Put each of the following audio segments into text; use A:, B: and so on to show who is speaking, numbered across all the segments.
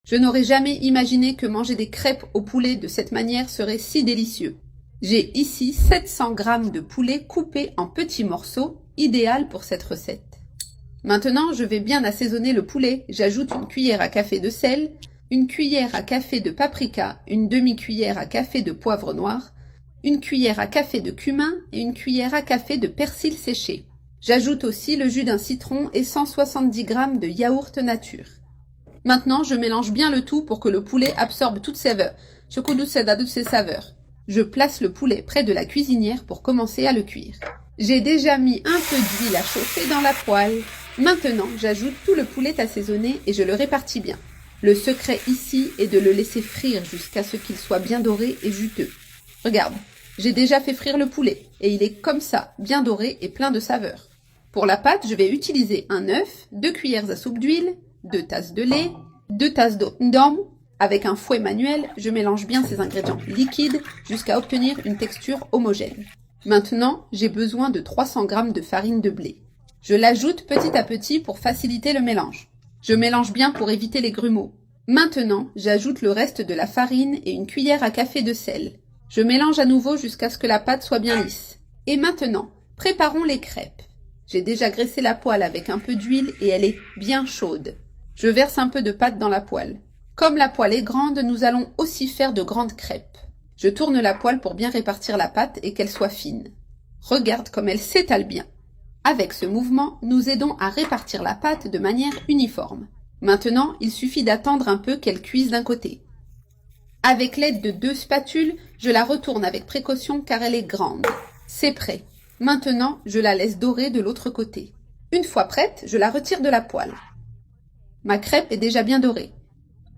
A: Je n'aurais jamais imaginé que manger des crêpes au poulet de cette manière serait si délicieux. J'ai ici 700 g de poulet coupé en petits morceaux, idéal pour cette recette. Maintenant, je vais bien assaisonner le poulet. J'ajoute une cuillère à café de sel, une cuillère à café de paprika, une demi-cuillère à café de poivre noir, une cuillère à café de cumin et une cuillère à café de persil séché. J'ajoute aussi le jus d'un citron et 170 g de yaourt nature. Maintenant, je mélange bien le tout pour que le poulet absorbe toutes ses saveurs. Je place le poulet près de la cuisinière pour commencer à le cuire. J'ai déjà mis un peu d'huile à chauffer dans la poêle. Maintenant, j'ajoute tout le poulet assaisonné et je le répartis bien. Le secret ici est de le laisser frire jusqu'à ce qu'il soit bien doré et juteux. Regarde, j'ai déjà fait frire le poulet et il est comme ça, bien doré et plein de saveurs. Pour la pâte, je vais utiliser un œuf, 2 cuillères à soupe d'huile, 2 tasses de lait, 2 tasses d'eau ndom. Avec un fouet manuel, je mélange bien ces ingrédients liquides jusqu'à obtenir une texture homogène. Maintenant, j'ai besoin de 300 g de farine de blé. Je l'ajoute petit à petit pour faciliter le mélange. Je mélange bien pour éviter les grumeaux. Maintenant, j'ajoute le reste de la farine et une cuillère à café de sel. Je mélange à nouveau jusqu'à ce que la pâte soit bien lisse. Et maintenant, préparons les crêpes. J'ai déjà graissé la poêle avec un peu d'huile et elle est bien chaude. Je verse un peu de pâte dans la poêle. Comme la poêle est grande, nous allons aussi faire de grandes crêpes. Je tourne la poêle pour bien répartir la pâte et qu'elle soit fine. Regarde comme elle s'étale bien. Avec ce mouvement, nous aidons à répartir la pâte de manière uniforme. Maintenant, il suffit d'attendre un peu qu'elle cuise d'un côté. Avec l'aide de 2 spatules, je la retourne avec précaution car elle est grande. C'est prêt. Maintenant, je la laisse dorer de l'autre côté. Une fois prête, je la retire de la poêle. Ma crêpe est déjà bien dorée.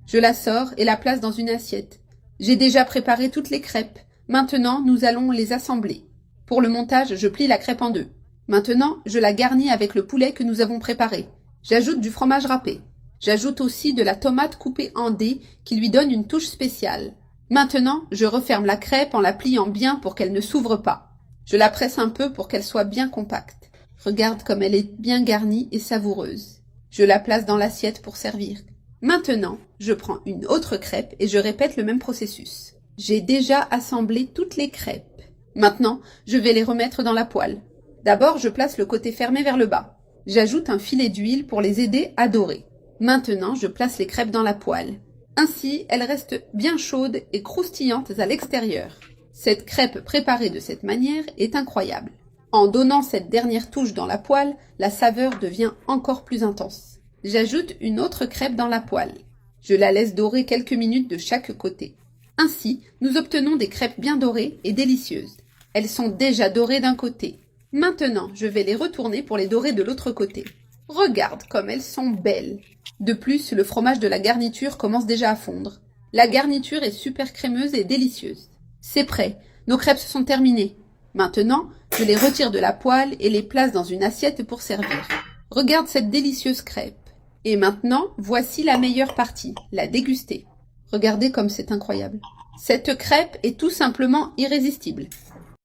A: Je la sors et la place dans une assiette. J'ai déjà préparé toutes les crêpes. Maintenant, nous allons les assembler. Pour le montage, je plie la crêpe en 2. Maintenant, je la garnis avec le poulet que nous avons préparé. J'ajoute du fromage râpé. J'ajoute aussi de la tomate coupée en dés qui lui donne une touche spéciale. Maintenant, je referme la crêpe en la pliant bien pour qu'elle ne s'ouvre pas. Je la presse un peu pour qu'elle soit bien compacte. Regarde comme elle est bien garnie et savoureuse. Je la place dans l'assiette pour servir. Maintenant, je prends une autre crêpe et je répète le même processus. J'ai déjà assemblé toutes les crêpes. Maintenant, je vais les remettre dans la poêle. D'abord, je place le côté fermé vers le bas. J'ajoute un filet d'huile pour les aider à dorer. Maintenant, je place les crêpes dans la poêle. Ainsi, elles restent bien chaudes et croustillantes à l'extérieur. Cette crêpe préparée de cette manière est incroyable. En donnant cette dernière touche dans la poêle, la saveur devient encore plus intense. J'ajoute une autre crêpe dans la poêle. Je la laisse dorer quelques minutes de chaque côté. Ainsi, nous obtenons des crêpes bien dorées et délicieuses. Elles sont déjà dorées d'un côté. Maintenant, je vais les retourner pour les dorer de l'autre côté. Regarde comme elles sont belles. De plus, le fromage de la garniture commence déjà à fondre. La garniture est super crémeuse et délicieuse. C'est prêt, nos crêpes sont terminées. Maintenant, je les retire de la poêle et les place dans une assiette pour servir. Regarde cette délicieuse crêpe. Et maintenant, voici la meilleure partie, la déguster. Regardez comme c'est incroyable. Cette crêpe est tout simplement irrésistible.